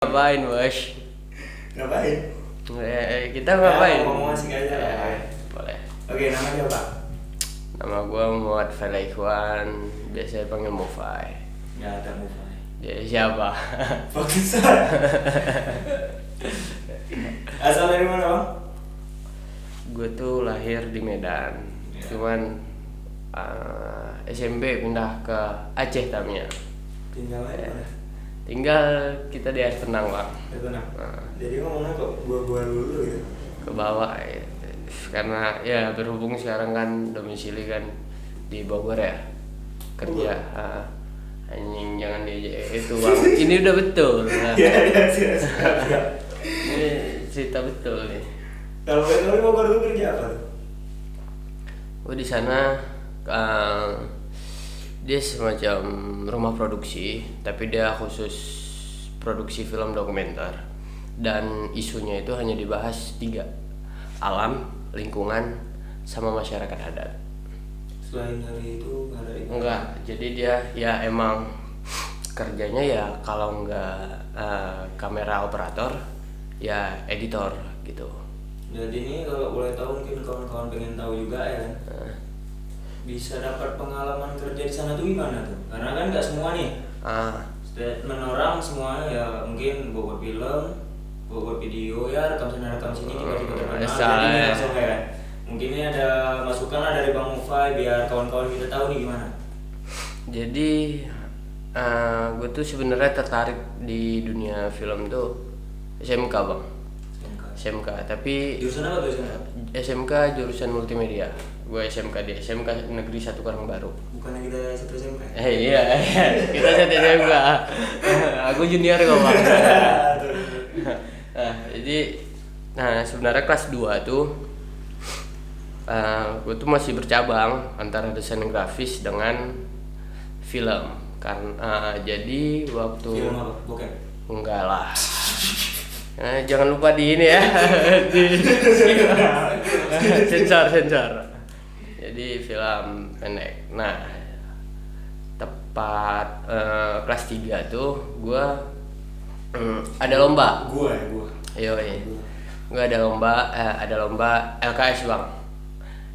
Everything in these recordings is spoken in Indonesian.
Ngapain, Bos? Ngapain? Kita ngapain? Ngomong asik aja lah. Boleh. Oke, namanya apa? Nama gua Muhammad Falaikwan, biasa dipanggil Mufai. Nggak ada Mufai. Dia siapa? Pakistan. Asal dari mana, Bang? Gue tuh lahir di Medan, cuman SMP pindah ke Aceh tamnya. Tinggal aja mana? Tinggal kita di air tenang, Bang. Tenang. Jadi ngomongnya kok gua dulu gitu. Ke bawah ya. Karena ya berhubung sekarang kan domisili kan di Bogor ya, kerja. Anjing jangan itu, Bang. Ini udah betul. Nah. Iya, siap. Ini cerita betul nih. Kalau di Bogor tuh kerja apa tuh? Gue di sana dia semacam rumah produksi, tapi dia khusus produksi film dokumenter. Dan isunya itu hanya dibahas 3: alam, lingkungan, sama masyarakat adat. Selain dari itu nggak ada itu? Enggak, jadi dia ya emang kerjanya ya kalau enggak kamera operator ya editor gitu. Jadi ini kalau boleh tahu, mungkin kawan-kawan pengen tahu juga ya kan, bisa dapat pengalaman kerja di sana tuh gimana tuh? Karena kan nggak semua nih. Statement orang semua ya mungkin bawa film, bawa video ya rekam sana rekam sini tiba-tiba terkenal. Jadi ini langsung ya. Mungkin ini ada masukan lah dari Bang Mufai biar kawan-kawan kita tahu nih gimana. Jadi gue tuh sebenarnya tertarik di dunia film tuh SMK, Bang. SMK, tapi Jurusan apa tuh SMK? SMK jurusan multimedia. Gue SMK di SMK Negeri 1 Karangbaru. Bukannya kita satu SMK? Iya, kita satu SMK. Aku junior kok, Bang. Nah, sebenarnya kelas 2 tuh gue tuh masih bercabang antara desain grafis dengan film. Karena jadi waktu film apa? Bokep? Enggak lah. Jangan lupa di ini ya. sensor. Jadi film pendek. Nah, tepat kelas 3 tuh gua ada lomba. Gua. Yoi. Gua ada lomba LKS, Bang.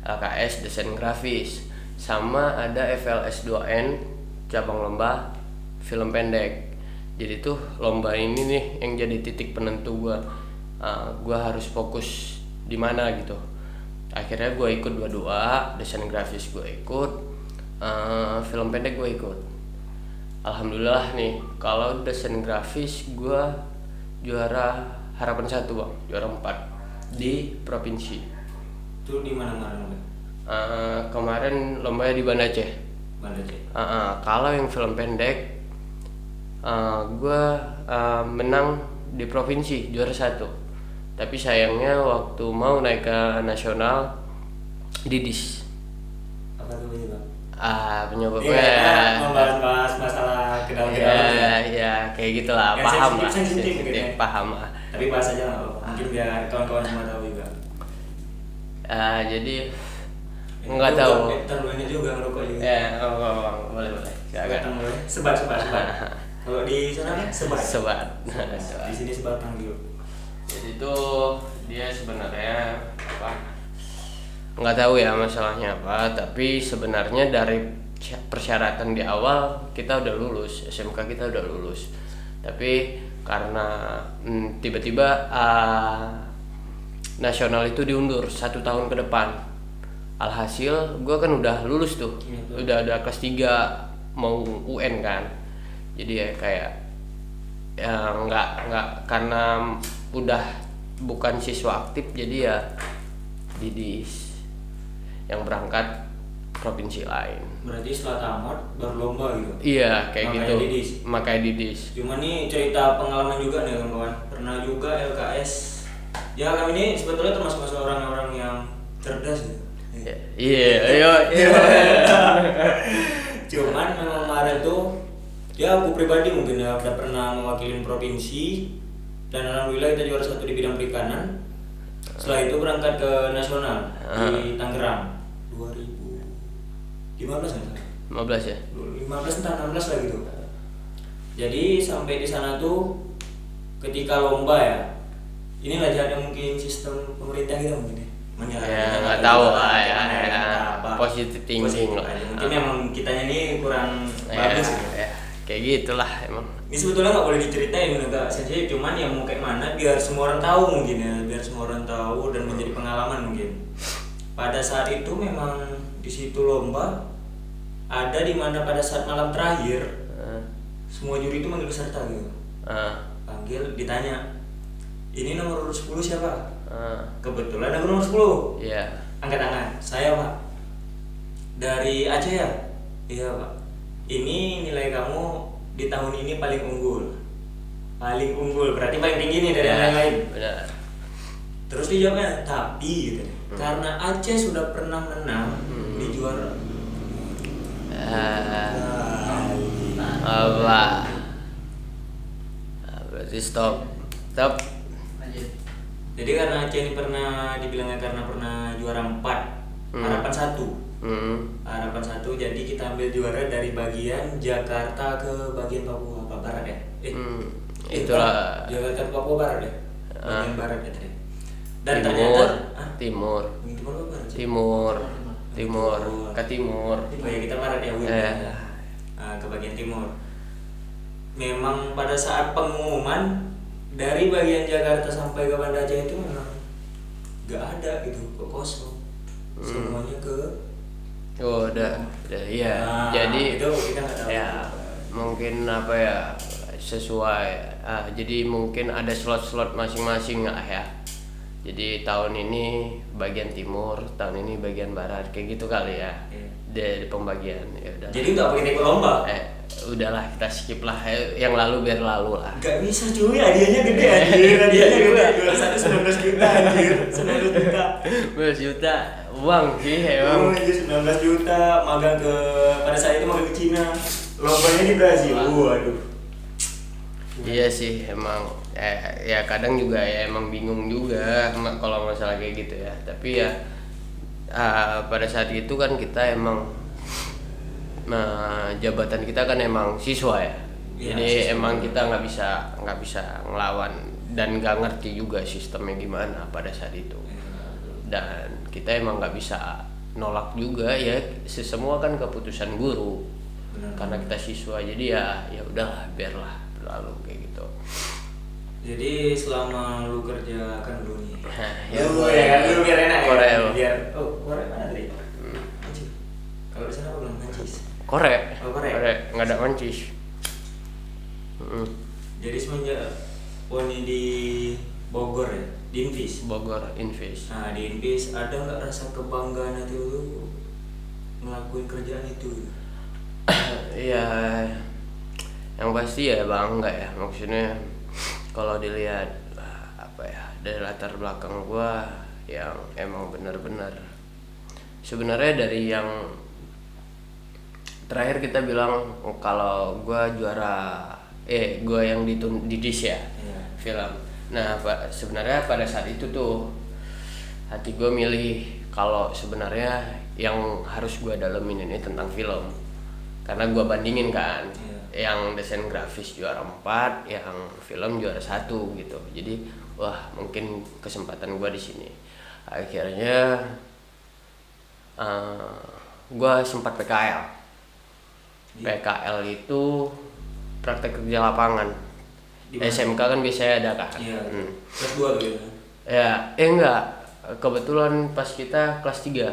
LKS desain grafis, sama ada FLS 2N cabang lomba film pendek. Jadi tuh lomba ini nih yang jadi titik penentu gua harus fokus di mana gitu. Akhirnya gua ikut dua-dua, desain grafis gua ikut, film pendek gua ikut. Alhamdulillah nih, kalau desain grafis gua juara harapan 1, Bang, juara 4 di provinsi. Itu di mana-mana? Kemarin lombanya di Banda Aceh. Kalau yang film pendek gue menang di provinsi juara 1, tapi sayangnya waktu mau naik ke nasional didis. Apa tuh ini, Bang? Penyebabnya membahas masalah kedalaman ya kayak gitulah, yang paham lah, sensitif gitu ya. paham lah. Tapi bahas aja nggak apa-apa, mungkin biar kawan-kawan semua tahu juga. Jadi nggak tahu. Terlalu ini juga ngerokok juga. Ya, boleh. Silakan. Sebat. Kalau di sana Sebat. Di sini sebatang gitu. Jadi itu dia sebenarnya apa? Nggak tahu ya masalahnya apa, tapi sebenarnya dari persyaratan di awal kita udah lulus, SMK kita udah lulus. Tapi karena tiba-tiba nasional itu diundur 1 tahun ke depan. Alhasil gue kan udah lulus tuh, udah kelas 3 mau UN kan. Jadi ya kayak ya nggak karena udah bukan siswa aktif, jadi ya didis yang berangkat provinsi lain. Berarti setelah tamat berlomba gitu? Iya kayak makanya gitu. Didis. Makanya didis. Cuma nih cerita pengalaman juga nih kawan-kawan. Pernah juga LKS. Ya kami ini sebetulnya termasuk orang-orang yang cerdas gitu. Iya. Cuman memang kemarin tuh ya aku pribadi mungkin ya udah pernah mewakili provinsi dan alhamdulillah kita juara 1 di bidang perikanan. Setelah itu berangkat ke nasional di Tangerang 2015 kan? 15 ya? 15 entah 16 lah gitu. Jadi sampai di sana tuh ketika lomba ya, inilah ada mungkin sistem pemerintah kita mungkin ya. Ya nggak tahu lah ya, positive thinking lah. Mungkin memang kitanya ini kurang bagus ya. Kayak gitulah emang. Ini sebetulnya nggak boleh diceritain agak sensitif, cuman yang mau kayak mana biar semua orang tahu mungkin ya, biar semua orang tahu dan menjadi pengalaman mungkin. Pada saat itu memang di situ lomba ada di mana pada saat malam terakhir semua juri itu manggil peserta gitu. Panggil, ditanya, ini nomor 10 siapa? Kebetulan aku nomor 10. Iya. Angkat tangan. Saya, Pak. Dari Aceh ya? Iya, Pak. Ini nilai kamu di tahun ini paling unggul. Paling unggul berarti paling tinggi nih dari yang lain. Benar. Terus dijawabnya, tapi gitu. Karena Aceh sudah pernah menang di juara. Apa? Berarti stop. Jadi karena Aceh ini pernah dibilangnya karena pernah juara 4 harapan 1. Harapan 1, jadi kita ambil juara dari bagian Jakarta ke bagian Papua apa barat ya? Itulah Jakarta ke Papua barat ya? Bagian barat ya tadi. Dan timur ke timur. Oh ya kita barat ya, ke bagian timur. Memang pada saat pengumuman dari bagian Jakarta sampai ke Banda Aceh itu memang gak ada gitu, kosong. Semuanya ke udah iya. Jadi itu kita nggak tahu. Ya mungkin apa ya sesuai. Jadi mungkin ada slot-slot masing-masing nggak ya. Jadi tahun ini bagian timur, tahun ini bagian barat, kayak gitu kali ya. Dari pembagian ya udah. Jadi nggak pakai ikut lomba. Udahlah kita skip lah, yang lalu biar lalu lah. Gak bisa cuy, hadiahnya gede anjir, hadiahnya gede. Juara 1 19 juta anjir, 19 juta. 19 juta uang sih emang. 19 juta, magang ke, pada saat itu magang ke Cina. Lombanya di Brazil. Waduh. Iya sih emang ya kadang juga ya emang bingung juga kalau masalah kayak gitu ya. Tapi ya pada saat itu kan kita emang jabatan kita kan emang siswa ya. Jadi siswa. Emang kita nggak bisa ngelawan dan nggak ngerti juga sistemnya gimana pada saat itu. Dan kita emang nggak bisa nolak juga ya, semua kan keputusan guru. Karena kita siswa, jadi ya udahlah biarlah berlalu kayak gitu. Jadi selama lu kerja kan dulu nih. Lu biar enak Korel. Ya. Korek mana tadi? Kalau di sana apa bilang mancis? Korek. Korek. Nggak ada mancis. Jadi semenjak Poni di Bogor ya, di Invis. Bogor Invis. Nah di Invis ada nggak rasa kebanggaan itu lu ngelakuin kerjaan itu? Iya, yang pasti ya bangga ya. Maksudnya kalau dilihat apa ya dari latar belakang gua yang emang benar-benar sebenarnya dari yang terakhir kita bilang kalau gua juara gua yang di DIS ya, film. Nah sebenarnya pada saat itu tuh hati gua milih kalau sebenarnya yang harus gua dalemin ini tentang film, karena gua bandingin kan yang desain grafis juara 4, yang film juara 1 gitu. Jadi wah mungkin kesempatan gua di sini. Akhirnya gua sempat PKL. PKL itu praktek kerja lapangan. SMK kan biasanya ada kan. Kelas 2 tuh ya. Enggak. Kebetulan pas kita kelas 3.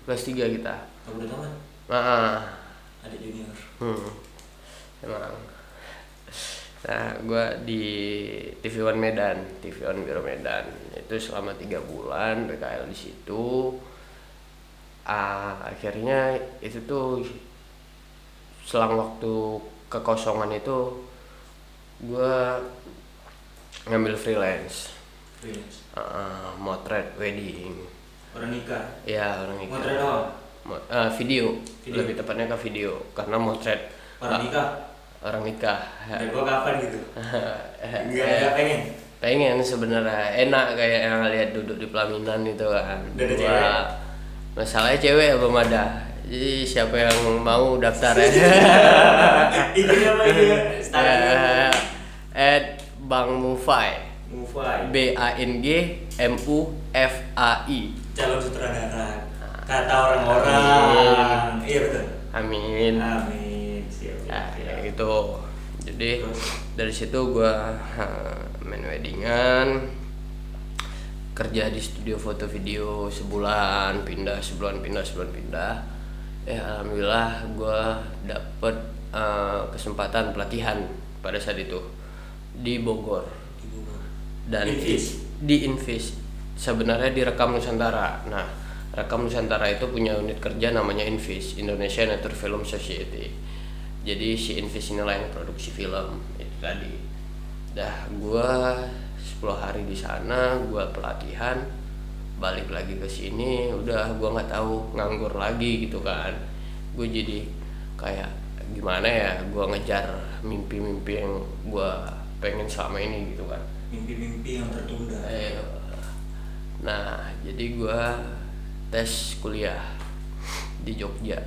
Kelas 3 kita. Udah tamat? Ada junior. Emang. Nah, gue di TV One Medan, TV One Biro Medan. Itu selama 3 bulan PKL di situ. Akhirnya itu tuh selang waktu kekosongan itu gue ngambil freelance. Motret wedding. Orang nikah? Iya, orang nikah. Motret doang? Video, lebih tepatnya ke video, karena motret orang nikah. Dan gua kapan gitu? Enggak pengen sebenarnya, enak kayak yang lihat duduk di pelaminan itu kan. Masalahnya cewek belum ada, jadi siapa yang mau daftar ya? @bangmufai. BANGMUFAI. Calon sutradara. Kata orang-orang. Iya betul. Amin. Siap. Ya gitu. Jadi dari situ gue main weddingan, kerja di studio foto video sebulan pindah. Ya alhamdulillah gue dapet kesempatan pelatihan pada saat itu di Bogor. Dan di Invis. Sebenarnya di Rekam Nusantara. Nah, Rekam Nusantara itu punya unit kerja namanya Invis, Indonesia Nature Film Society. Jadi si Invis inilah yang produksi film itu tadi. Gua 10 hari di sana, gua pelatihan, balik lagi ke sini, udah gua nggak tahu, nganggur lagi gitu kan. Gue jadi kayak gimana ya, gua ngejar mimpi-mimpi yang gua pengen selama ini gitu kan. Mimpi-mimpi yang tertunda. Nah, jadi gua tes kuliah di Jogja.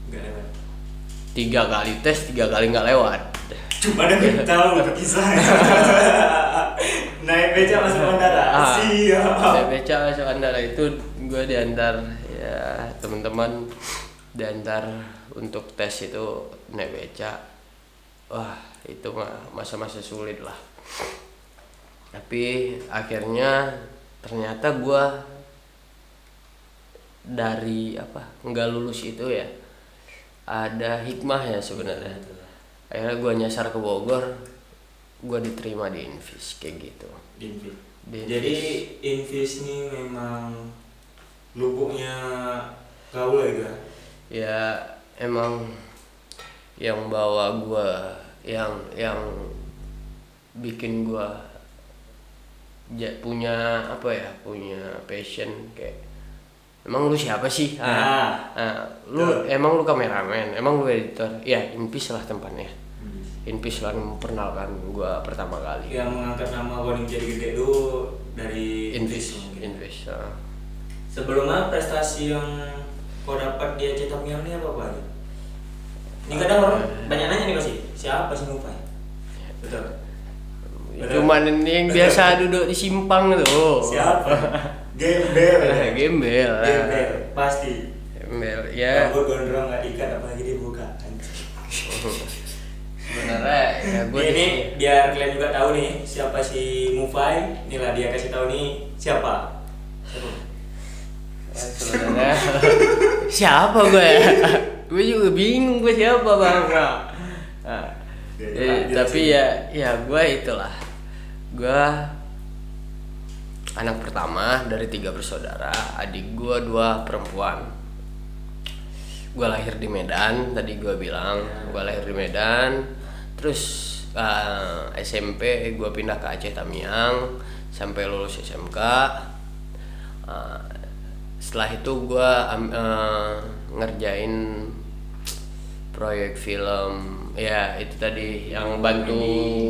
Gak lewat. 3 kali tes, 3 kali nggak lewat. Cuma ada yang tahu tuh kisahnya. Naik beca masuk bandara. Siap. Naik beca masuk bandara itu gue diantar ya teman-teman, diantar untuk tes itu naik beca. Wah, itu mah masa-masa sulit lah. Tapi akhirnya ternyata gue dari nggak lulus itu ya ada hikmah ya sebenarnya. Akhirnya gue nyasar ke Bogor, gue diterima di Invis kayak gitu. Jadi Invis ini memang lubuknya gaul ya? Ya emang yang bawa gue, yang bikin gue punya punya passion kayak, emang lu siapa sih? Emang lu kameramen, emang lu editor? Ya Invis lah tempatnya. Invis lah memperkenalkan gue pertama kali. Yang mengangkat nama Warning Jadi Gede dulu dari Invis. Sebelumnya prestasi yang kau dapat di Aceh Tamiang ini apa? Ini kadang orang banyak nanya nih pasti, siapa sih Mufai? Betul. Cuman ini yang biasa duduk di simpang tuh. Siapa? Gembel. Gembel. Pasti. Gembel. Ya. Rambut gondrong nggak ikat apalagi dibuka. Sebenarnya ya gue ini biar kalian juga tahu nih siapa si Mufai. Inilah dia kasih tahu nih siapa. Sebenarnya siapa gue ya? Gue juga bingung gue siapa bang. Tapi ya gue itulah. Gue anak pertama dari 3 bersaudara, adik gue 2 perempuan. Gue lahir di Medan, tadi gue bilang gue lahir di Medan. Terus SMP gue pindah ke Aceh Tamiang sampai lulus SMK. Setelah itu gue ngerjain proyek film ya itu tadi yang bantu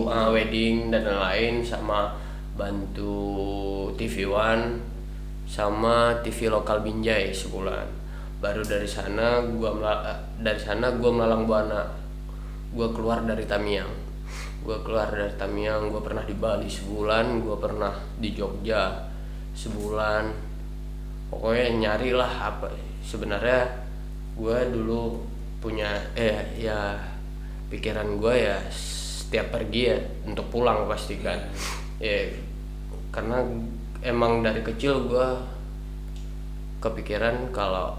wedding dan lain-lain, sama bantu TV One sama TV lokal Binjai sebulan. Baru dari sana gua melalang buana. Gua keluar dari Tamiang. Gua pernah di Bali sebulan, gua pernah di Jogja sebulan. Pokoknya nyarilah apa. Sebenarnya gua dulu punya pikiran gue ya setiap pergi ya untuk pulang pasti kan. Ya karena emang dari kecil gue kepikiran kalau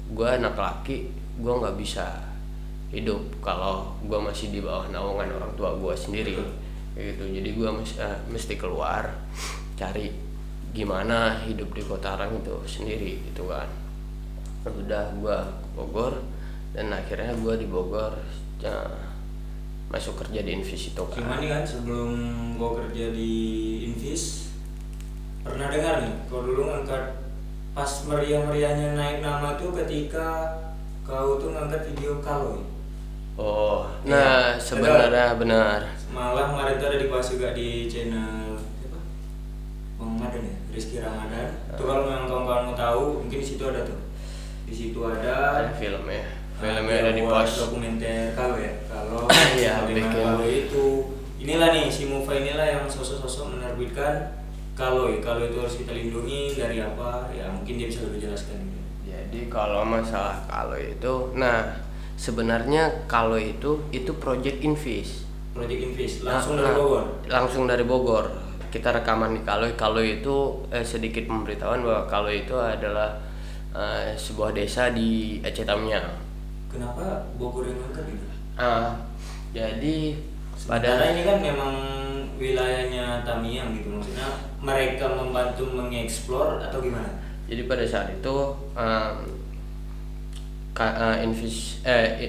gue anak laki, gue nggak bisa hidup kalau gue masih di bawah naungan orang tua gue sendiri gitu. Jadi gue mesti keluar cari gimana hidup di kota Arang itu sendiri gitu kan. Udah gue Bogor, dan akhirnya gue di Bogor masuk kerja di Invis itu kan. Gimana kan sebelum gue kerja di Invis, pernah dengar nih kau dulu ngangkat pas meriah-meriahnya naik nama tuh ketika kau tuh ngangkat video kalau. Oh, nah sebenarnya benar. Malah kemarin tuh ada dibahas juga di channel siapa? Bang Ramadan ya, Rizky Ramadan. Tuh kalau memang kawan-kawan mau tahu, mungkin di situ ada tuh. Di situ ada filmnya ada di post dokumenter kalau ya, kalau ya, bikin kalau itu inilah nih si Mufa inilah yang sosok-sosok menerbitkan kalau itu harus kita lindungi dari apa ya, mungkin dia bisa lebih jelaskan gitu. Jadi kalau masalah kalau itu, nah sebenarnya kalau itu Project Invis. Project Invis langsung dari Bogor. Langsung dari Bogor. Kita rekaman di Kalau itu sedikit pemberitahuan bahwa Kalau itu adalah sebuah desa di Aceh Tamiang. Kenapa Bogor yang angkat gitu? Jadi padahal ini kan memang wilayahnya Tamiang gitu, maksudnya mereka membantu mengeksplor atau gimana? Jadi pada saat itu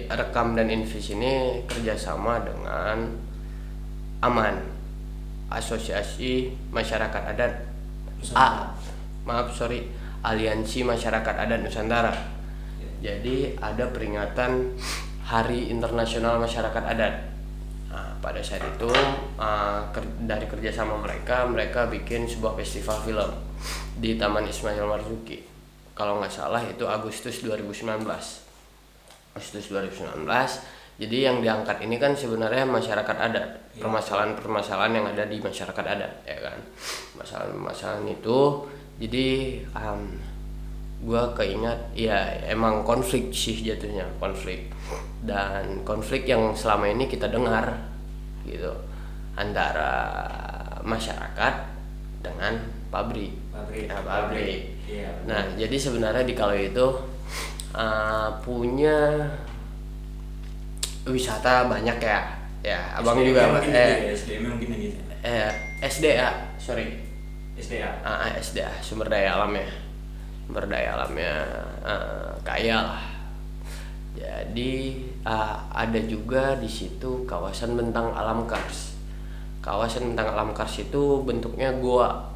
Rekam dan Invis ini kerjasama dengan AMAN, Asosiasi Masyarakat Adat Aliansi Masyarakat Adat Nusantara. Jadi ada peringatan Hari Internasional Masyarakat Adat. Nah, pada saat itu dari kerjasama mereka bikin sebuah festival film di Taman Ismail Marzuki. Kalau nggak salah itu Agustus 2019. Jadi yang diangkat ini kan sebenarnya masyarakat adat, permasalahan-permasalahan yang ada di masyarakat adat, ya kan. Masalah-masalah itu, jadi gue keingat ya emang konflik sih jatuhnya, konflik yang selama ini kita dengar gitu antara masyarakat dengan pabrik. Iya. Nah jadi sebenarnya di Kalau itu punya wisata banyak ya abang SDA juga SDA sumber daya alamnya kaya lah. Jadi ada juga di situ kawasan bentang alam kars. Kawasan bentang alam kars itu bentuknya goa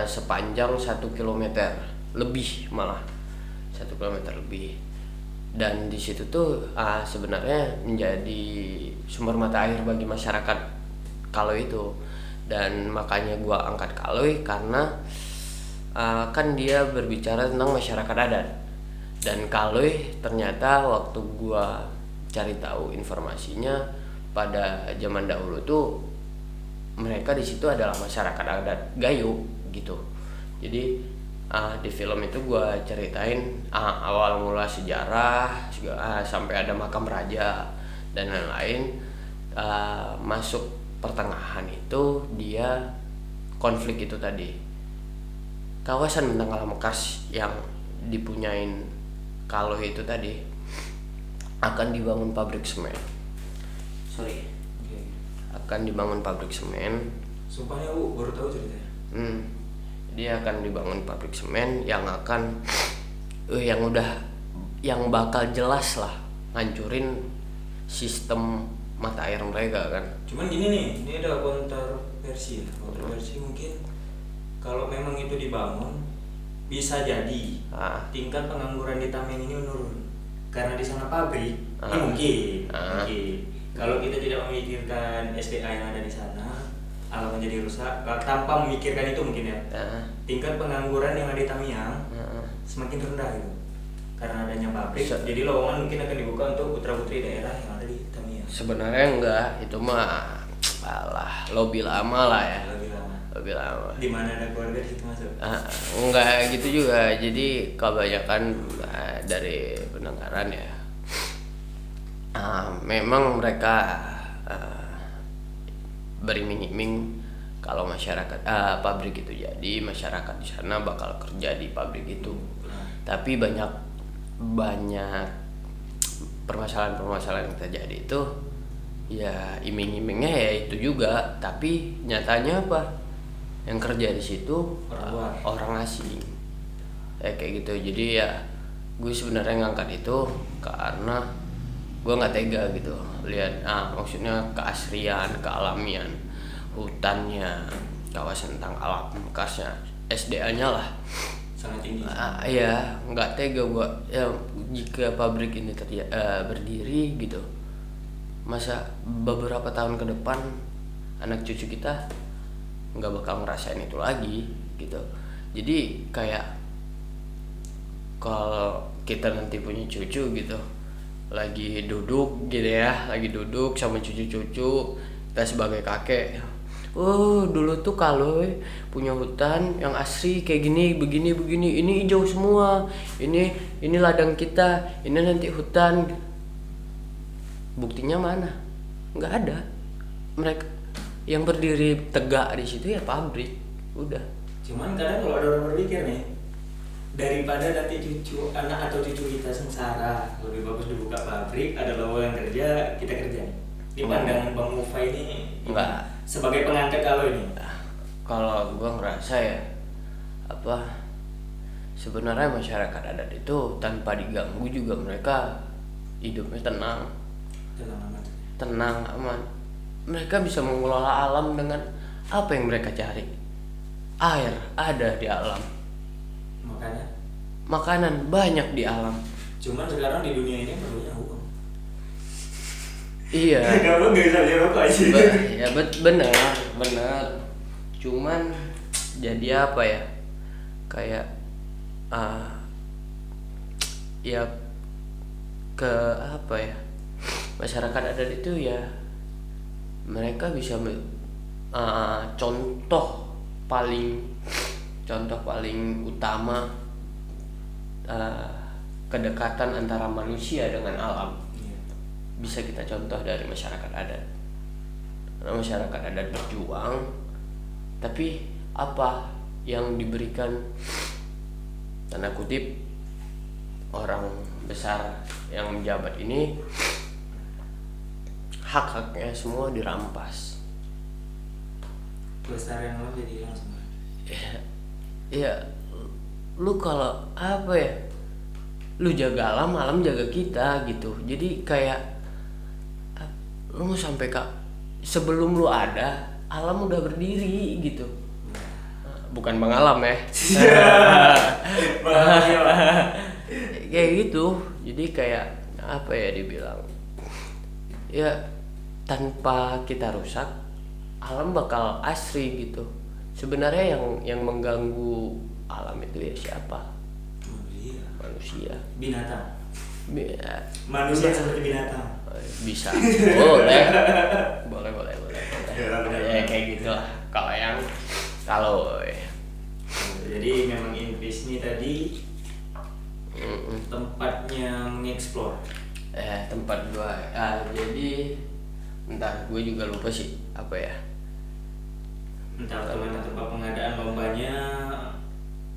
sepanjang 1 kilometer lebih, malah 1 kilometer lebih. Dan di situ tuh sebenarnya menjadi sumber mata air bagi masyarakat Kalau itu. Dan makanya gua angkat Kalau karena kan dia berbicara tentang masyarakat adat. Dan Kalau ternyata waktu gua cari tahu informasinya pada zaman dahulu tuh mereka di situ adalah masyarakat adat Gayo gitu. Jadi di film itu gua ceritain awal mula sejarah sampai ada makam raja dan lain-lain. Masuk pertengahan itu dia konflik itu tadi. Kawasan bentang alam kars yang dipunyain Kalau itu tadi akan dibangun pabrik semen. Akan dibangun pabrik semen. Sumpah ya Bu, baru tahu ceritanya. Dia akan dibangun pabrik semen yang akan yang bakal jelas lah ngancurin sistem mata air mereka kan. Cuman gini nih, ini ada kontroversi mungkin kalau memang itu dibangun bisa jadi tingkat pengangguran di Tamiang ini menurun karena di sana pabrik. Ini mungkin. Kalau kita tidak memikirkan SDA yang ada di sana, alam menjadi rusak. Tanpa memikirkan itu mungkin ya, tingkat pengangguran yang ada di Tamiang semakin rendah itu karena adanya pabrik. Jadi lowongan mungkin akan dibuka untuk putra-putri daerah yang ada di Tamiang. Sebenarnya enggak, itu mah lobby lama lah ya. Lebih lama. Di mana ada keluarga di situ masuk? Enggak gitu juga. Jadi kebanyakan dari pendengaran ya. Memang mereka beriming-iming kalau masyarakat pabrik itu jadi masyarakat di sana bakal kerja di pabrik itu. Tapi banyak permasalahan yang terjadi itu ya iming-imingnya ya itu juga, tapi nyatanya apa? Yang kerja di situ orang asing. Kayak gitu. Jadi ya gue sebenarnya ngangkat itu karena gue nggak tega gitu lihat maksudnya keasrian, kealamian hutannya, kawasan tentang alam karsnya, SDA-nya lah sangat tinggi. Iya, nggak tega gue ya jika pabrik ini berdiri gitu, masa beberapa tahun ke depan anak cucu kita nggak bakal ngerasain itu lagi gitu. Jadi kayak kalau kita nanti punya cucu gitu, lagi duduk gitu ya, lagi duduk sama cucu-cucu, kita sebagai kakek, oh dulu tuh kalau punya hutan yang asri kayak gini, begini, ini hijau semua, ini ladang kita, ini nanti hutan. Buktinya mana? Nggak ada. Mereka yang berdiri tegak di situ ya pabrik, udah. Cuman kadang kalau ada orang berpikir nih, daripada nanti anak atau cucu kita sengsara, lebih bagus dibuka pabrik, ada lowongan kerja, kita kerja. Di pandangan Bang Mufa ini enggak, sebagai pengangkat kalau ini. Kalau gua ngerasa ya, sebenarnya masyarakat adat itu tanpa diganggu juga mereka hidupnya tenang aman. Mereka bisa mengelola alam dengan apa yang mereka cari. Air ada di alam, makanan banyak di alam. Cuman sekarang di dunia ini perlunya uang. Iya. Kamu nggak bisa beli rokok aja. Ya benar. Cuman jadi apa ya? Kayak ya ke apa ya? Masyarakat adat itu ya mereka bisa contoh paling utama kedekatan antara manusia dengan alam bisa kita contoh dari masyarakat adat. Karena masyarakat adat berjuang, tapi apa yang diberikan tanda kutip orang besar yang menjabat ini, hak-haknya semua dirampas. Pelestarian alam jadi hilang semua. Iya, lu kalau apa ya, lu jaga alam jaga kita gitu. Jadi kayak lu mau sampai sebelum lu ada, alam udah berdiri gitu. Bukan Bang Alam ya. Kayak gitu. Jadi kayak apa ya dibilang, ya tanpa kita rusak, alam bakal asri gitu. Sebenarnya yang mengganggu alam itu ya siapa? Manusia. Binatang. Manusia seperti binatang. Bisa. Boleh. Ya kayak gitu lah. Kalau jadi memang Invis ini tadi tempatnya mengeksplor. Tempat gua. Jadi entar gue juga lupa sih apa ya. Entah bagaimana tempat pengadaan lombanya,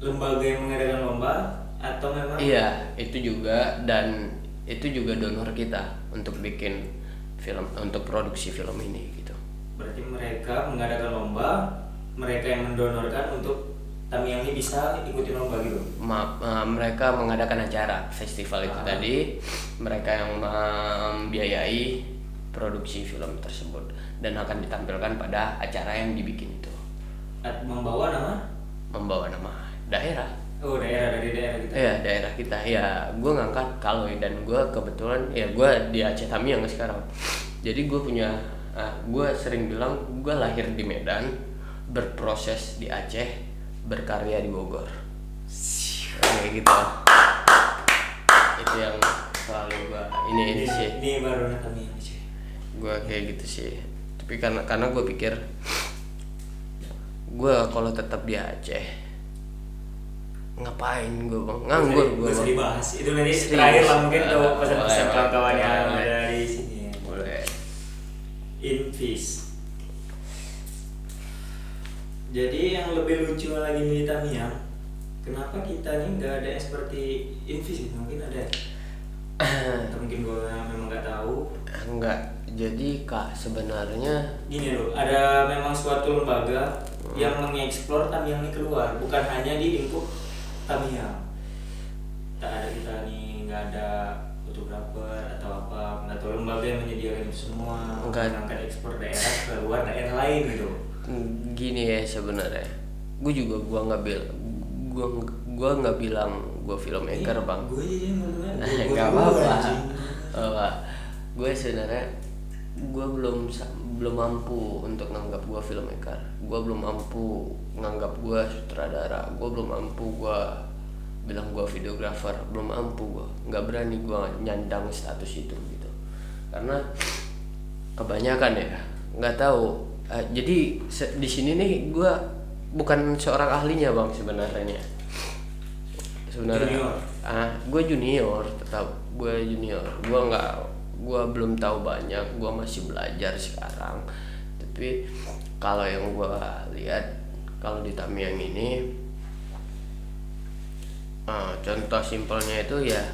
lembaga yang mengadakan lomba, atau memang iya itu juga, dan itu juga donor kita untuk bikin film, untuk produksi film ini gitu. Berarti mereka mengadakan lomba, mereka yang mendonorkan untuk Tamiang ini bisa ikuti lomba gitu. Mereka mengadakan acara festival itu tadi, mereka yang membiayai produksi film tersebut dan akan ditampilkan pada acara yang dibikin itu. Membawa nama daerah. Oh, dari daerah kita. Iya, daerah kita. Ya, gue ngangkat Kaloy dan gue kebetulan ya gue di Aceh Tamiang sekarang. Jadi gue gue sering bilang gue lahir di Medan, berproses di Aceh, berkarya di Bogor. Kayak gitu. Itu yang selalu gue ini sih. Ini baru Tamiang sih. Gue kayak gitu sih. Tapi karena gue pikir gue kalau tetap di Aceh ngapain gue bang, nganggur gue bang. Dibahas itu nanti terakhir lah mungkin untuk pesan-pesan kawan-kawan yang ada di sini ya. Boleh. Invis. Jadi yang lebih lucu lagi di Tamiang, kenapa kita nih nggak ada yang seperti Invis? Mungkin ada. Atau mungkin gue memang nggak tahu. Enggak. Jadi Kak sebenarnya gini loh, ada memang suatu lembaga yang mengeksplor Tamiang ini keluar, bukan hanya di lingkup Tamiang. Tak ada kita nih, nggak ada fotografer atau apa, nggak tahu lembaga yang menyediakan itu semua, mengangkat ekspor daerah ke luar daerah lain gitu. Gini ya sebenarnya, gue nggak bilang gue filmmaker bang. Gue nggak apa-apa. Gue sebenarnya gue belum mampu untuk nganggap gue filmmaker. Gue belum mampu nganggap gue sutradara. Gue belum mampu gue bilang gue videografer, belum mampu gue, nggak berani gue nyandang status itu gitu, karena kebanyakan ya nggak tahu. Jadi di sini nih gue bukan seorang ahlinya bang sebenarnya. Gue junior, tetap gue junior, gue belum tahu banyak, gue masih belajar sekarang. Tapi kalau yang gue lihat kalau di Tamiang ini, contoh simpelnya itu ya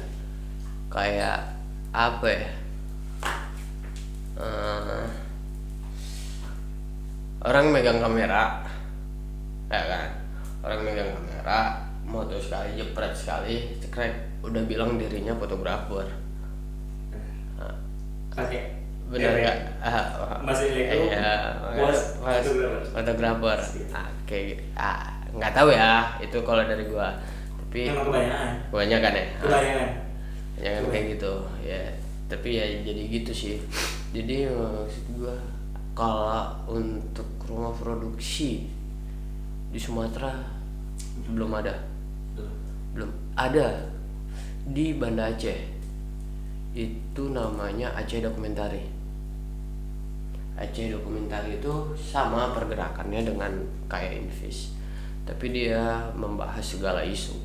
kayak apa ya, orang megang kamera ya kan, orang megang kamera moto sekali, jepret sekali, cekrek, udah bilang dirinya fotografer. Pakai benar nggak? Masih lekuk. Fotografer. Kayak nggak tahu ya itu kalau dari gua. Tapi kebanyakan ya. Kebanyakan kayak gitu ya. Tapi ya jadi gitu sih. Jadi maksud gua kalau untuk rumah produksi di Sumatera belum ada di Banda Aceh, itu namanya Aceh Dokumentari. Aceh Dokumentari itu sama pergerakannya dengan kayak Invis, tapi dia membahas segala isu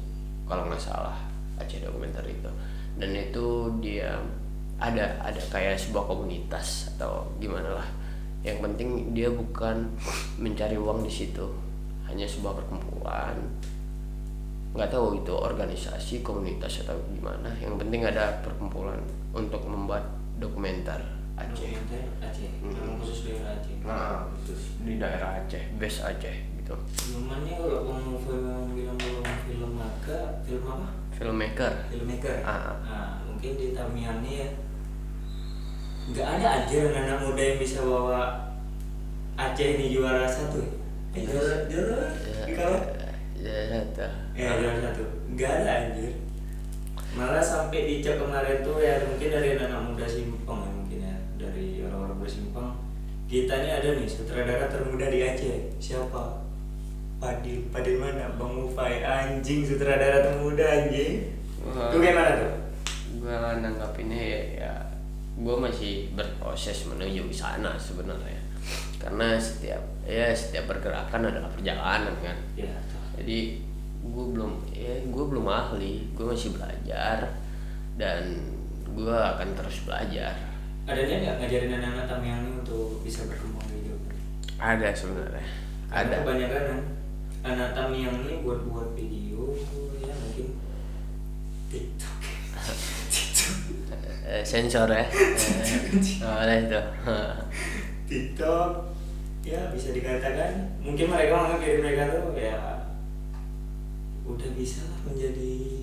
kalau nggak salah, Aceh Dokumentari itu. Dan itu dia ada kayak sebuah komunitas atau gimana lah, yang penting dia bukan mencari uang di situ, hanya sebuah perkumpulan, nggak tahu itu organisasi, komunitas atau gimana, yang penting ada perkumpulan untuk membuat dokumenter Aceh. Khusus daerah Aceh. Khusus di daerah Aceh, base Aceh gitu. Namanya kalau mau bilang film apa? Filmmaker. Mungkin di Tamiang ini ya nggak ada aja anak muda yang bisa bawa Aceh ini juara satu. Juara satu nggak ada anjir, malah sampai dicek kemarin tuh ya, mungkin dari anak muda Simpang ya, mungkin ya dari orang-orang bersimpang, kita nih ada nih sutradara termuda di Aceh, siapa? Padil mana? Bang Mufai, anjing, sutradara termuda anjing. Itu gimana tuh? Gue nanggapinnya ya gue masih berproses menuju ke sana sebenarnya, karena setiap pergerakan adalah perjalanan kan ya. Jadi gue belum ahli, gue masih belajar dan gue akan terus belajar. Ada dia nggak ngajarin anak-anak Tamiang ini untuk bisa berkembang di Jogja? Ada sebenarnya. Ada. Kebanyakan anak Tamiang ini buat video ya, mungkin TikTok. Sensor ya. Oleh itu. TikTok ya bisa dikatakan mungkin mereka menganggap diri mereka tuh ya udah bisa menjadi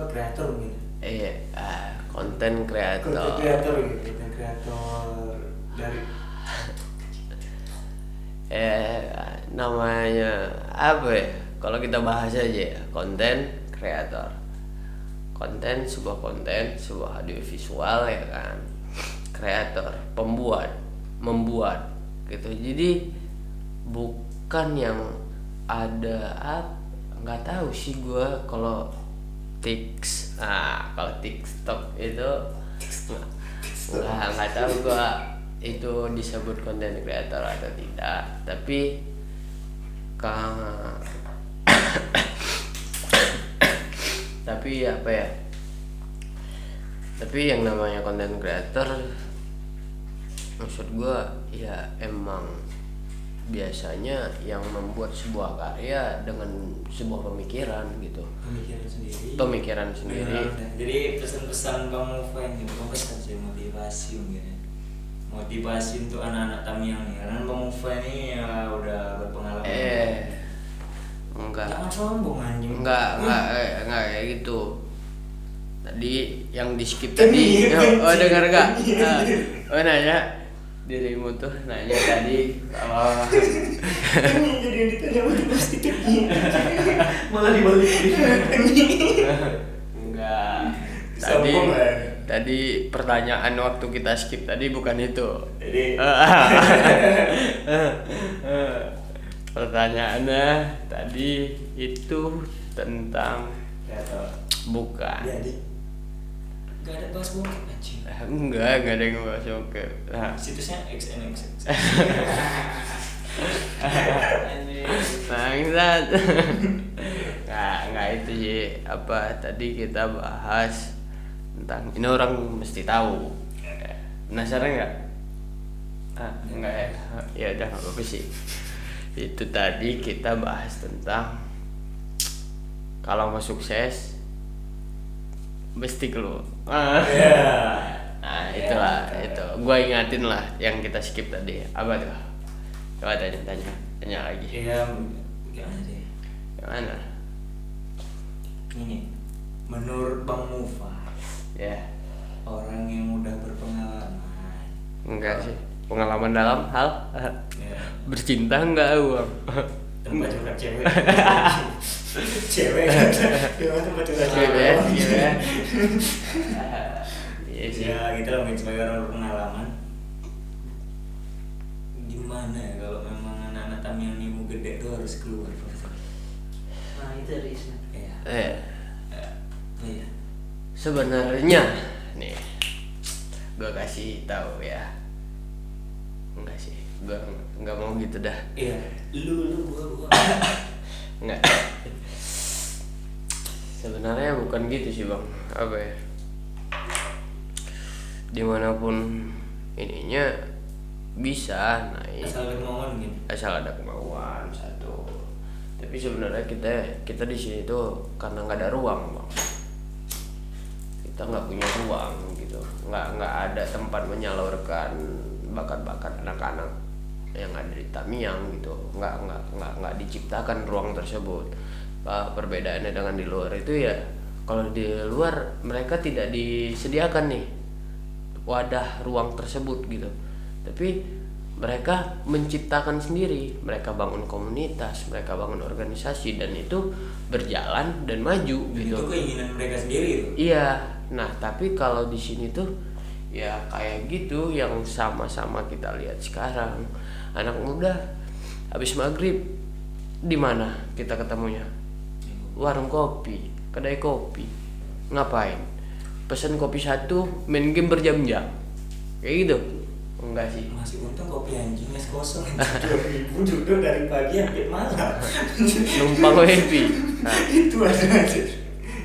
kreator mungkin. Konten kreator dari namanya apa ya, kalau kita bahas aja ya, konten kreator, sebuah audiovisual ya kan, kreator, membuat gitu. Jadi bukan yang ada nggak tahu sih gue kalau kalau TikTok itu nggak tahu gue itu disebut konten kreator atau tidak, tapi tapi apa ya, tapi yang namanya konten kreator maksud gue ya emang biasanya yang membuat sebuah karya dengan sebuah pemikiran gitu. Pemikiran sendiri. Jadi pesan-pesan kamu ini bukan pesan sih, motivasi mungkin. Motivasi untuk anak-anak Tamiang nih. Karena kamu ini ya udah berpengalaman. Enggak. Jangan sombong anjing. Enggak kayak gitu. Tadi yang di skip tadi. Dengar enggak? Nanya dirimu tuh nanya tadi kalau jadi ditanya motivasi malah dibalikin. Enggak. Tadi pertanyaan waktu kita skip tadi bukan itu. Jadi pertanyaannya tadi itu tentang Bukan. Jadi nggak ada bahas bokep anjing. Enggak ada yang bahas bokep. Situsnya XNX. Bangsat. Nggak itu sih. Apa tadi kita bahas tentang ini orang mesti tahu. Penasaran nggak? Enggak ya. Ya udah nggak apa-apa sih. Itu tadi kita bahas tentang kalau mau sukses mesti keluar. Nah itulah itu. Gua ingatin lah yang kita skip tadi. Apa tuh? Coba tanya lagi. Iya, gimana sih? Gimana? Ini menurut Bang Mufa, Ya. orang yang udah berpengalaman. Enggak sih. Pengalaman dalam hal Ya. bercinta enggak uang. Tempat curhat cewek. Cewek. Gimana tempat curhat Cewek. cewek? Iya sih. Ya gitu lah, mungkin sebagai orang berpengalaman. Gimana ya kalau memang anak-anak Tamiang Nemo gede tuh harus keluar? Nah itu risnya. Iya. Iya. Sebenarnya nih gua kasih tahu ya. Enggak sih. Gua enggak mau gitu dah. Iya. Lu gua. Enggak. Sebenarnya bukan gitu sih bang. Apa ya? Dimanapun ininya bisa naik. Asal ada kemauan gitu. Asal ada kemauan satu. Tapi sebenarnya kita di sini tuh karena nggak ada ruang bang. Kita nggak punya ruang gitu. Nggak ada tempat menyalurkan bakat-bakat anak-anak yang ada di Tamiang gitu. Nggak diciptakan ruang tersebut. Perbedaannya dengan di luar itu ya, kalau di luar mereka tidak disediakan nih wadah ruang tersebut gitu, tapi mereka menciptakan sendiri, mereka bangun komunitas, mereka bangun organisasi, dan itu berjalan dan maju gitu. Itu keinginan mereka sendiri tuh. Iya, nah tapi kalau di sini tuh ya kayak gitu yang sama-sama kita lihat sekarang, anak muda habis maghrib di mana kita ketemunya? Warung kopi, kedai kopi. Ngapain? Pesan kopi satu, main game berjam-jam. Kayak gitu. Enggak sih. Masih untung kopi anjing es kosong 2.000 duduk dari pagi sampai malam. Numpang wifi. Nah, Itu ada aja.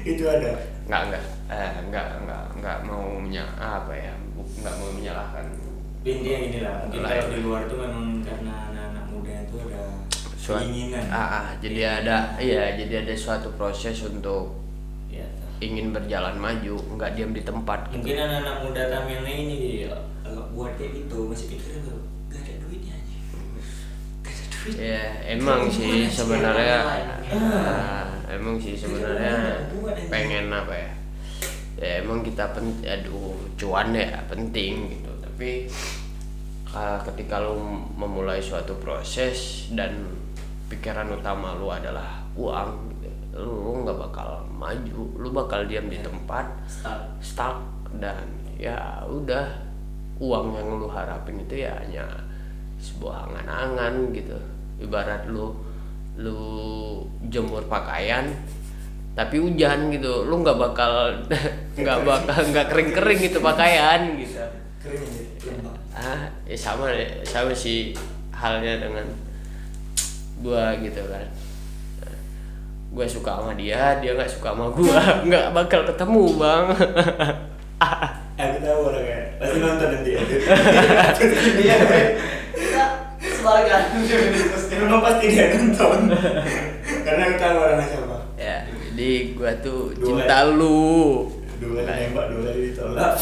Itu ada. Enggak mau enggak mau menyalahkan. Intinya gini lah, mungkin kalau di luar tuh memang karena anak-anak muda itu ada keinginan. Jadi ada suatu proses untuk Ya, ingin berjalan maju, enggak diam di tempat. mungkin anak-anak muda Tamiang ini kalau buat kayak gitu masih pikir gak ada duitnya aja. Gak ada duit. Ya emang sih sebenarnya pengen apa ya? Ya emang kita cuan ya penting gitu, tapi ketika lu memulai suatu proses dan pikiran utama lu adalah uang gitu, lu nggak bakal maju, lu bakal diam di tempat stuck dan ya udah, uang yang lu harapin itu ya hanya sebuah angan-angan gitu. Ibarat lu jemur pakaian tapi hujan gitu, lu nggak bakal nggak kering itu pakaian gitu. Keren ya. Ya sama sih halnya dengan gua gitu kan. Gua suka sama dia nggak suka sama gua, nggak bakal ketemu bang. Aku tahu orangnya, pasti nonton nanti ya. Iya, kita sebagian. Memang pasti dia nonton. Karena aku tahu orangnya siapa. Ya, jadi gua tuh Dua. cinta lu. Dua kali nembak, dua kali ditolak.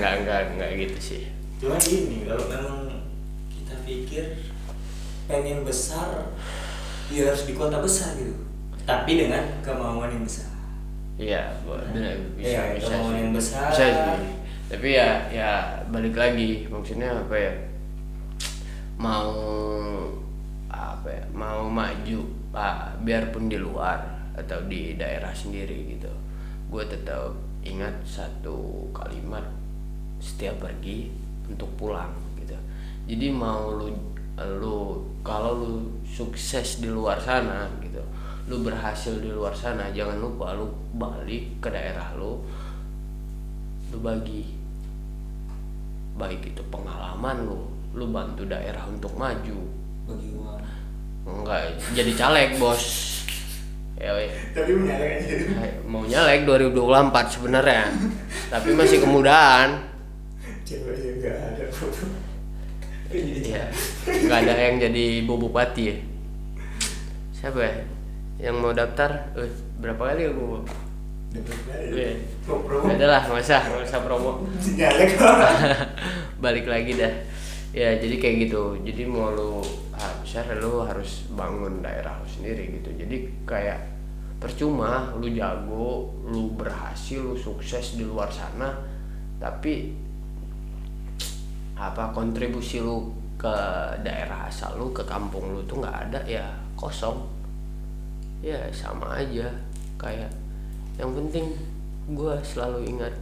Enggak gitu sih. Cuma gini, kalau memang kita pikir pengen besar, ya harus di kota besar gitu. Tapi dengan kemauan yang besar. Iya, bisa kemauan yang besar. Bisa sih. Tapi ya balik lagi, maksudnya apa ya? Mau maju, biarpun di luar atau di daerah sendiri gitu. Gue tetap ingat satu kalimat setiap pergi untuk pulang gitu. Jadi mau lu kalau lu sukses di luar sana gitu, lu berhasil di luar sana, jangan lupa lu balik ke daerah lu bagi, baik itu pengalaman lu bantu daerah untuk maju. Bagi uang. Enggak jadi caleg bos. Ya, Tapi mau nyalek aja. mau nyalek 2024 sebenarnya, tapi masih kemudahan. Ceweknya nggak ada. Iya, nggak ada yang jadi bupati ya. Siapa ya yang mau daftar? Berapa kali gue? Ada lah, nggak usah promo. Nyalek. Balik lagi dah. Ya jadi kayak gitu. Jadi mau lu harus bangun daerah lu sendiri gitu. Jadi kayak percuma lu jago, lu berhasil, lu sukses di luar sana, tapi kontribusi lu ke daerah asal lu, ke kampung lu tuh nggak ada, ya kosong. Ya sama aja kayak, yang penting gue selalu ingat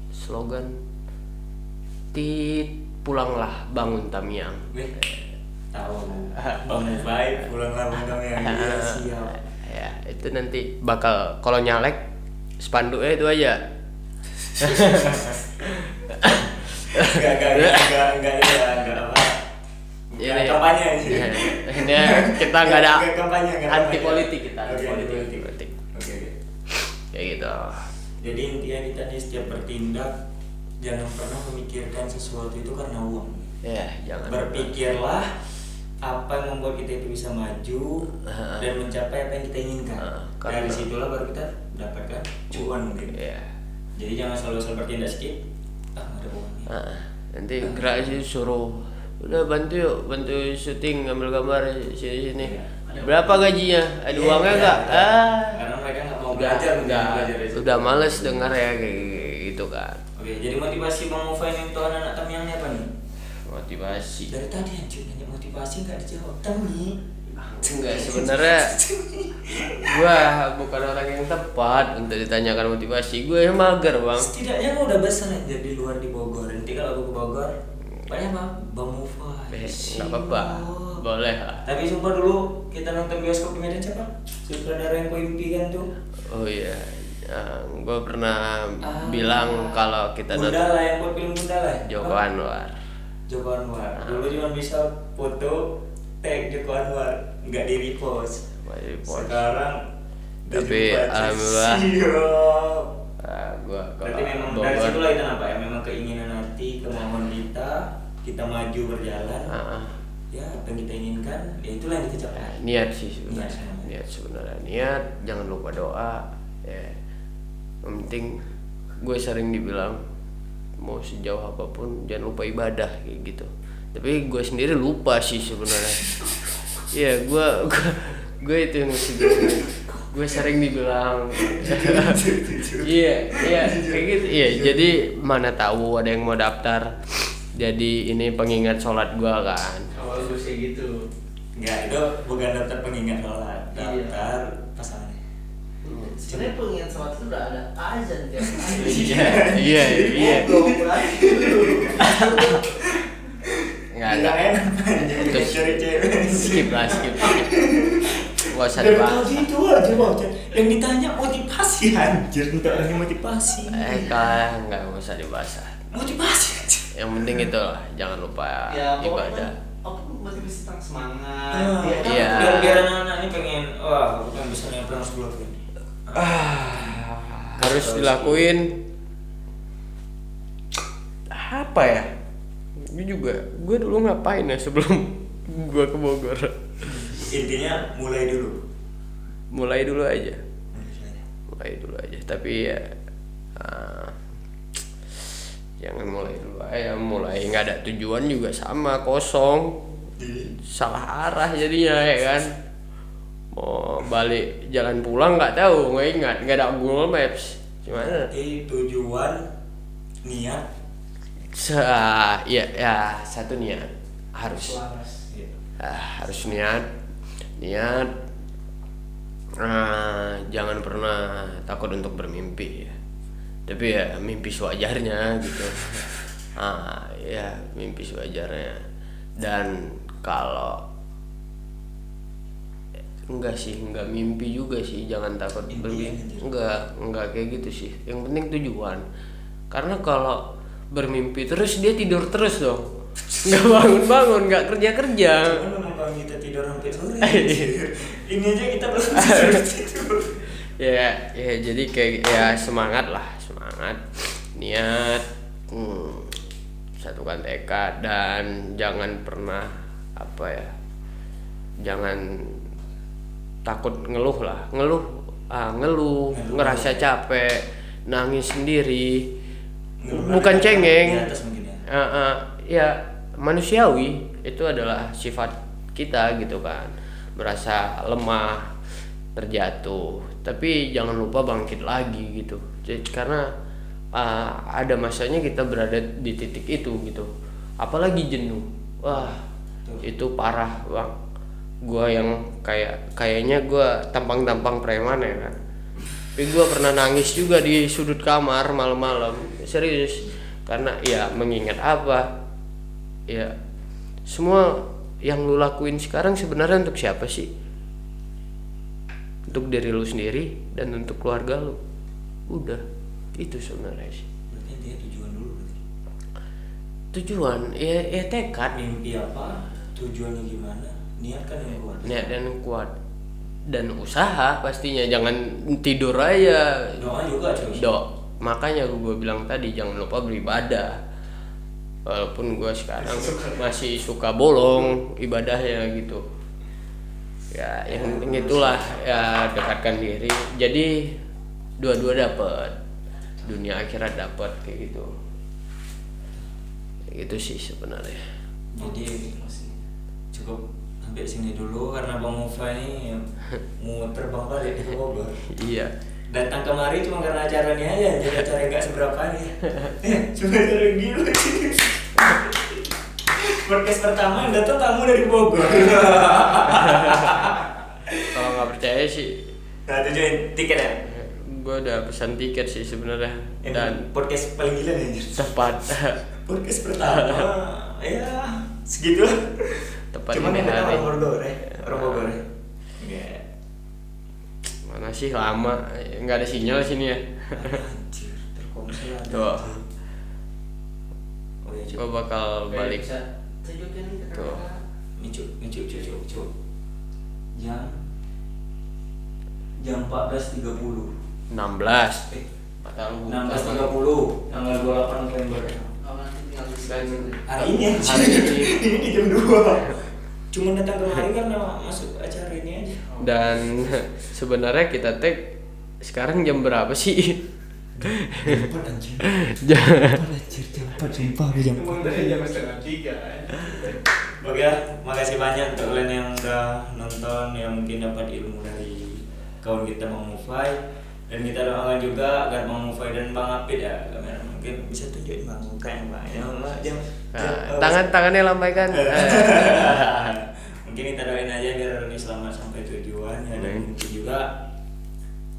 slogan pulanglah bangun Tamiang. Tahu Bang Mufai pulanglah Bang Tamiang. Iya, siap. Ya itu nanti bakal kalau nyalek spanduknya itu aja. Enggak apa. Ini kampanye aja. Ini kita nggak ada anti politik, kita Oke, politik. Oke. Kayak gitu. Jadi intinya kita nih setiap bertindak jangan pernah memikirkan sesuatu itu karena uang. Ya, jangan. Berpikirlah apa yang membuat kita itu bisa maju dan mencapai apa yang kita inginkan. Dari situlah baru kita dapatkan cuan mungkin. Ya. Jadi jangan selalu bertindak sedikit. Nggak ada uangnya. Nanti gerak sih suruh, udah bantu syuting, ambil gambar sini. Berapa gajinya? Ada uangnya nggak? Karena mereka nggak mau belajar. Udah males dengar ya kayak gitu kan. Oke, jadi motivasi Bang Mufai untuk anak-anak Tamiang ini apa nih? Motivasi. Dari tadi anjir nanya motivasi nggak dijawab. Tami. Enggak, sebenarnya gua bukan orang yang tepat untuk ditanyakan motivasi. Gue yang mager, Bang. Setidaknya lo udah besar aja di luar di Bogor. Nanti kalau aku ke Bogor, banyak apa? Bang Mufai. Enggak apa-apa. Boleh lah. Tapi sumpah dulu kita nonton bioskop di Medan siapa? Sutradara yang kau impikan tuh. Oh iya. Gue pernah bilang kalau kita Gundala yang buat film Gundala. Joko Anwar. Joko Anwar. Dulu cuma bisa foto tag Joko Anwar, nggak di repost. Sekarang tapi alhamdulillah. Berarti memang dari situlah itu apa ya? Memang keinginan hati, kemauan kita maju berjalan. Ya apa yang kita inginkan, ya itulah yang kita capai. Niat sih sebenarnya. Niat sebenarnya. Niat, jangan lupa doa. Ya. Yang penting gue sering dibilang mau sejauh apapun jangan lupa ibadah kayak gitu. Tapi gue sendiri lupa sih sebenarnya. Iya, gue itu yang gue sering dibilang. Iya kayak gitu. Iya, jadi mana tahu ada yang mau daftar. Jadi ini pengingat sholat gue kan. Awal gue kayak gitu. Enggak, itu bukan daftar pengingat sholat, daftar pasangan. Sebenarnya pengingat sholat itu udah ada azan tiap hari. Iya. Nggak ada. Terus cari cewek. Skip. Nggak usah dibahas. Tadi itu aja Bang. Yang ditanya motivasi anjir, untuk orangnya motivasi. Kan nggak usah dibahas. Motivasi aja. Yang penting itu lah, jangan lupa Ya, ibadah. Aku motivasi tentang semangat. Iya. Biar anak-anak ini pengen, aku pengen bisa nyamperin sebulan ini. Harus dilakuin. Apa ya? Gue dulu ngapain ya sebelum gue ke Bogor? Intinya mulai dulu aja. Tapi ya jangan mulai nggak ada tujuan juga sama, kosong, salah arah jadinya ya kan. Mau balik jalan pulang nggak tahu, nggak ingat, nggak ada Google Maps. Gimana? Tujuan, niat. Ya satu niat harus niat. Jangan pernah takut untuk bermimpi ya. Tapi ya mimpi sewajarnya gitu. Ya mimpi sewajarnya. Dan Kalau enggak sih, enggak mimpi juga sih, jangan takut bermimpi. Enggak kayak gitu sih. Yang penting tujuan. Karena kalau bermimpi terus dia tidur terus dong. Enggak bangun-bangun, enggak kerja-kerja. Cuman kita tidur sampai sore. Ini aja kita belum tidur. Ya jadi kayak ya semangat, niat, satukan tekad dan jangan pernah jangan takut ngeluh, ngerasa capek, nangis sendiri, bukan cengeng. Ya manusiawi, itu adalah sifat kita gitu kan, merasa lemah, terjatuh, tapi jangan lupa bangkit lagi gitu. Karena ada masanya kita berada di titik itu gitu, apalagi jenuh, wah itu parah bang. Gua yang kayaknya gua tampang preman ya kan, tapi gua pernah nangis juga di sudut kamar malam-malam, serius. Karena ya mengingat ya semua yang lu lakuin sekarang sebenarnya untuk siapa sih? Untuk diri lu sendiri dan untuk keluarga lu. Udah, itu sebenarnya sih. Berarti dia tujuan dulu berarti. Tujuan ya tekad. Mimpi apa, tujuannya gimana, niat kan yang kuat. Niat dan kuat dan usaha pastinya, jangan tidur aja. Doa juga cuy. Makanya gue bilang tadi jangan lupa beribadah. Walaupun gue sekarang masih suka bolong ibadahnya gitu. Ya yang penting itulah, ya dekatkan diri. Jadi dua-dua dapat, dunia akhirat dapat kayak gitu. Kayak gitu sih sebenarnya. Jadi cukup sampai sini dulu karena Bang Mufa ini mau terbang balik ke Bogor. Iya. Datang kemari cuma karena acaranya aja, jadi acara nggak seberapa nih. Cuma acara gila. Podcast pertama yang datang tamu dari Bogor. Kalau nggak percaya sih, Nah, tujuin tiket ya? gue udah pesan tiket sih sebenarnya. Dan podcast paling gila nih. tepat Podcast pertama, ya segitu. tepat Cuma ini kita hari. orang Bogor ya, orang Bogor ya. Enggak. Mana sih lama, nggak ada sinyal sini ya. Anjir, terkomsel. Tuh, Oh ya, gue bakal balik. Bisa tunjukin ke Tuh. kamera. Ini cuk. Jam 14.30. 16. 16.30 tanggal 28 November. Oh, nanti tinggal di Dan Hari ini hari ini. ini jam 2. Cuma datang kemari karena masuk acara ini aja. Dan sebenarnya kita tag sekarang jam berapa sih? Jam 4 anjir. Jam Emang dari jam 2:30. Oke, makasih banyak untuk kalian yang udah nonton, yang mungkin dapat ilmu dari kawan kita Bang Mufai. Dan kita doakan juga agar Bang Mufai dan Bang Apit ya, kamera mungkin bisa tunjukin Bang muka yang Bang. Tangannya lambaikan. Mungkin kita doain aja biar ini selamat sampai tujuan ya, dan mungkin juga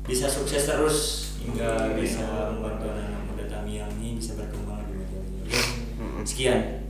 bisa sukses terus hingga bisa membantu anak-anak muda Tamiami bisa berkembang lebih banyak. Sekian.